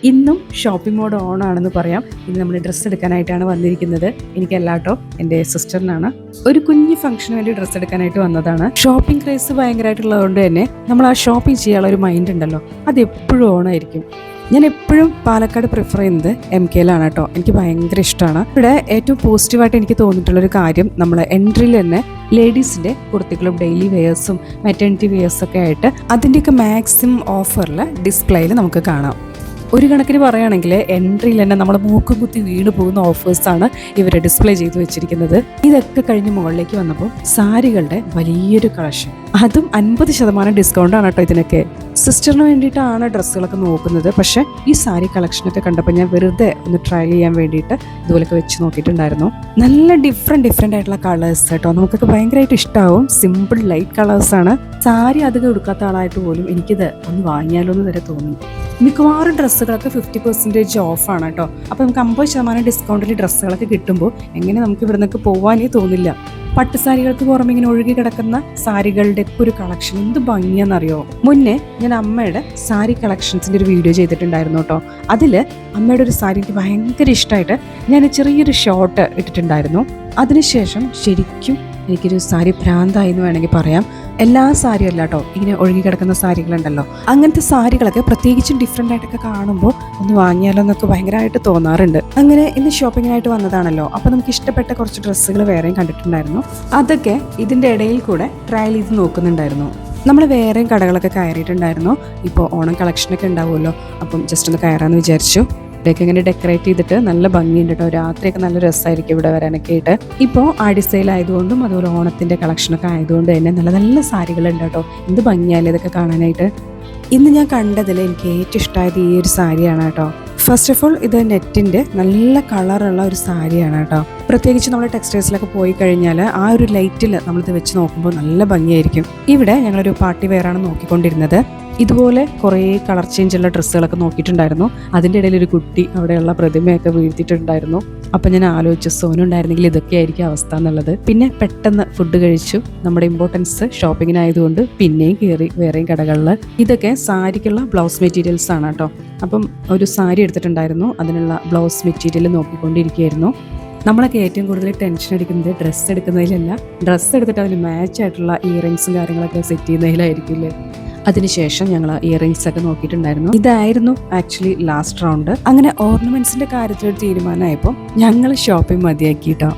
ഇന്നും shopping mode on ആണെന്ന് പറയാം. ഇന്ന് നമ്മൾ ഡ്രസ്സ് എടുക്കാനായിട്ടാണ് വന്നിരിക്കുന്നത്. എനിക്കല്ലാട്ടോ, എൻ്റെ സിസ്റ്ററിനാണ്. ഒരു കുഞ്ഞു ഫംഗ്ഷന് വേണ്ടി ഡ്രസ്സ് എടുക്കാനായിട്ട് വന്നതാണ്. ഷോപ്പിംഗ് ക്രേസ് ഭയങ്കരമായിട്ടുള്ളത് തന്നെ നമ്മൾ ആ ഷോപ്പിംഗ് ചെയ്യാനുള്ള ഒരു മൈൻഡ് ഉണ്ടല്ലോ, അത് എപ്പോഴും ഓണായിരിക്കും. ഞാൻ എപ്പോഴും പാലക്കാട് പ്രിഫർ ചെയ്യുന്നത് MKയിലാണ് കേട്ടോ. എനിക്ക് ഭയങ്കര ഇഷ്ടമാണ്. ഇവിടെ ഏറ്റവും പോസിറ്റീവായിട്ട് എനിക്ക് തോന്നിയിട്ടുള്ളൊരു കാര്യം, നമ്മൾ എൻട്രിയിൽ തന്നെ ലേഡീസിൻ്റെ കുർത്തികളും ഡെയിലി വെയേഴ്സും മെറ്റേണിറ്റി വെയേഴ്സൊക്കെ ആയിട്ട് അതിൻ്റെയൊക്കെ മാക്സിമം ഓഫറിൽ ഡിസ്പ്ലേയിൽ നമുക്ക് കാണാം. ഒരു കണക്കിന് പറയുകയാണെങ്കിൽ എൻട്രിയിൽ തന്നെ നമ്മൾ മൂക്കും കുത്തി വീണ് പോകുന്ന ഓഫേഴ്സാണ് ഇവർ ഡിസ്പ്ലേ ചെയ്ത് വെച്ചിരിക്കുന്നത്. ഇതൊക്കെ കഴിഞ്ഞ് മുകളിലേക്ക് വന്നപ്പോൾ സാരികളുടെ വലിയൊരു കളക്ഷൻ, അതും 50% ഡിസ്കൗണ്ടാണ് കേട്ടോ ഇതിനൊക്കെ. സിസ്റ്ററിന് വേണ്ടിയിട്ടാണ് ഡ്രസ്സുകളൊക്കെ നോക്കുന്നത്. പക്ഷേ ഈ സാരി കളക്ഷനൊക്കെ കണ്ടപ്പോൾ ഞാൻ വെറുതെ ഒന്ന് ട്രയൽ ചെയ്യാൻ വേണ്ടിയിട്ട് ഇതുപോലൊക്കെ വെച്ച് നോക്കിയിട്ടുണ്ടായിരുന്നു. നല്ല ഡിഫറെൻ്റ് ആയിട്ടുള്ള കളേഴ്സ് കേട്ടോ, നമുക്കൊക്കെ ഭയങ്കരമായിട്ട് ഇഷ്ടമാവും. സിമ്പിൾ ലൈറ്റ് കളേഴ്സാണ്. സാരി അധികം എടുക്കാത്ത ആളായിട്ട് പോലും എനിക്കിത് ഒന്ന് വാങ്ങിയാലോ എന്ന് വരെ തോന്നി. മിക്കവാറും ഡ്രസ്സുകളൊക്കെ 50% ഓഫാണ് കേട്ടോ. അപ്പോൾ നമുക്ക് 50% ഡിസ്കൗണ്ടിൽ ഡ്രസ്സുകളൊക്കെ കിട്ടുമ്പോൾ എങ്ങനെ നമുക്ക് ഇവിടെ നിന്നൊക്കെ പോകാനേ തോന്നില്ല. പട്ടുസാരികൾക്ക് പുറമെ ഇങ്ങനെ ഒഴുകി കിടക്കുന്ന സാരികളുടെ ഒരു കളക്ഷൻ എന്ത് ഭംഗിയാണെന്നറിയോ. മുന്നേ ഞാൻ അമ്മയുടെ സാരി കളക്ഷൻസിൻ്റെ ഒരു വീഡിയോ ചെയ്തിട്ടുണ്ടായിരുന്നു കേട്ടോ. അതിൽ അമ്മയുടെ ഒരു സാരി എനിക്ക് ഭയങ്കര ഇഷ്ടമായിട്ട് ഞാൻ ചെറിയൊരു ഷോർട്ട് ഇട്ടിട്ടുണ്ടായിരുന്നു. അതിനുശേഷം ശരിക്കും എനിക്കൊരു സാരി ഭ്രാന്തായി എന്ന് വേണമെങ്കിൽ പറയാം. എല്ലാ സാരിയും അല്ല കേട്ടോ, ഇങ്ങനെ ഒഴുകി കിടക്കുന്ന സാരികളുണ്ടല്ലോ, അങ്ങനത്തെ സാരികളൊക്കെ പ്രത്യേകിച്ചും ഡിഫറെൻ്റ് ആയിട്ടൊക്കെ കാണുമ്പോൾ ഒന്ന് വാങ്ങിയാലോ എന്നൊക്കെ ഭയങ്കരമായിട്ട് തോന്നാറുണ്ട്. അങ്ങനെ ഇന്ന് ഷോപ്പിങ്ങിനായിട്ട് വന്നതാണല്ലോ, അപ്പോൾ നമുക്ക് ഇഷ്ടപ്പെട്ട കുറച്ച് ഡ്രസ്സുകൾ വേറെയും കണ്ടിട്ടുണ്ടായിരുന്നു. അതൊക്കെ ഇതിൻ്റെ ഇടയിൽ കൂടെ ട്രയൽ ചെയ്ത് നോക്കുന്നുണ്ടായിരുന്നു. നമ്മൾ വേറെയും കടകളൊക്കെ കയറിയിട്ടുണ്ടായിരുന്നു. ഇപ്പോൾ ഓണം കളക്ഷനൊക്കെ ഉണ്ടാവുമല്ലോ, അപ്പം ജസ്റ്റ് ഒന്ന് കയറാമെന്ന് വിചാരിച്ചു. ഇവിടെയൊക്കെ ഇങ്ങനെ ഡെക്കറേറ്റ് ചെയ്തിട്ട് നല്ല ഭംഗിയുണ്ട് കേട്ടോ. രാത്രിയൊക്കെ നല്ല രസമായിരിക്കും ഇവിടെ വരാനൊക്കെ ആയിട്ട്. ഇപ്പോൾ ആടി സെയിൽ ആയതുകൊണ്ടും അതുപോലെ ഓണത്തിൻ്റെ കളക്ഷനൊക്കെ ആയതുകൊണ്ട് തന്നെ നല്ല നല്ല സാരികളുണ്ട് കേട്ടോ. എന്ത് ഭംഗിയായാലും ഇതൊക്കെ കാണാനായിട്ട്. ഇന്ന് ഞാൻ കണ്ടതിൽ എനിക്ക് ഏറ്റവും ഇഷ്ടമായത് ഈ ഒരു സാരിയാണ് കേട്ടോ. ഫസ്റ്റ് ഓഫ് ഓൾ ഇത് നെറ്റിൻ്റെ നല്ല കളറുള്ള ഒരു സാരിയാണ് കേട്ടോ. പ്രത്യേകിച്ച് നമ്മൾ ടെക്സ്റ്റൈൽസിലൊക്കെ പോയി കഴിഞ്ഞാൽ ആ ഒരു ലൈറ്റിൽ നമ്മളിത് വെച്ച് നോക്കുമ്പോൾ നല്ല ഭംഗിയായിരിക്കും. ഇവിടെ ഞങ്ങളൊരു പാർട്ടി വെയറാണ് നോക്കിക്കൊണ്ടിരുന്നത്. ഇതുപോലെ കുറേ കളർ ചേഞ്ചുള്ള ഡ്രസ്സുകളൊക്കെ നോക്കിയിട്ടുണ്ടായിരുന്നു. അതിൻ്റെ ഇടയിൽ ഒരു കുട്ടി അവിടെയുള്ള പ്രതിമയൊക്കെ വീഴ്ത്തിയിട്ടുണ്ടായിരുന്നു. അപ്പം ഞാൻ ആലോചിച്ചു, സോനു ഉണ്ടായിരുന്നെങ്കിൽ ഇതൊക്കെ ആയിരിക്കും അവസ്ഥ എന്നുള്ളത്. പിന്നെ പെട്ടെന്ന് ഫുഡ് കഴിച്ചു. നമ്മുടെ ഇമ്പോർട്ടൻസ് ഷോപ്പിങ്ങിനായതുകൊണ്ട് പിന്നെയും കയറി വേറെയും കടകളിൽ. ഇതൊക്കെ സാരിക്കുള്ള ബ്ലൗസ് മെറ്റീരിയൽസ് ആണ് കേട്ടോ. അപ്പം ഒരു സാരി എടുത്തിട്ടുണ്ടായിരുന്നു, അതിനുള്ള ബ്ലൗസ് മെറ്റീരിയൽ നോക്കിക്കൊണ്ടിരിക്കുകയായിരുന്നു. നമ്മളൊക്കെ ഏറ്റവും കൂടുതൽ ടെൻഷൻ അടിക്കുന്നത് ഡ്രസ്സ് എടുക്കുന്നതിലല്ല, ഡ്രസ്സ് എടുത്തിട്ട് അതിന് മാച്ച് ആയിട്ടുള്ള ഇയറിങ്സും കാര്യങ്ങളൊക്കെ സെറ്റ് ചെയ്യുന്നതിലായിരിക്കില്ലേ. അതിനുശേഷം ഞങ്ങൾ ഇയറിങ്സ് ഒക്കെ നോക്കിയിട്ടുണ്ടായിരുന്നു. ഇതായിരുന്നു ആക്ച്വലി ലാസ്റ്റ് റൗണ്ട്. അങ്ങനെ ഓർണമെന്റ്സിന്റെ കാര്യത്തിലൊരു തീരുമാനമായപ്പോൾ ഞങ്ങൾ ഷോപ്പിംഗ് മതിയാക്കിയിട്ടോ.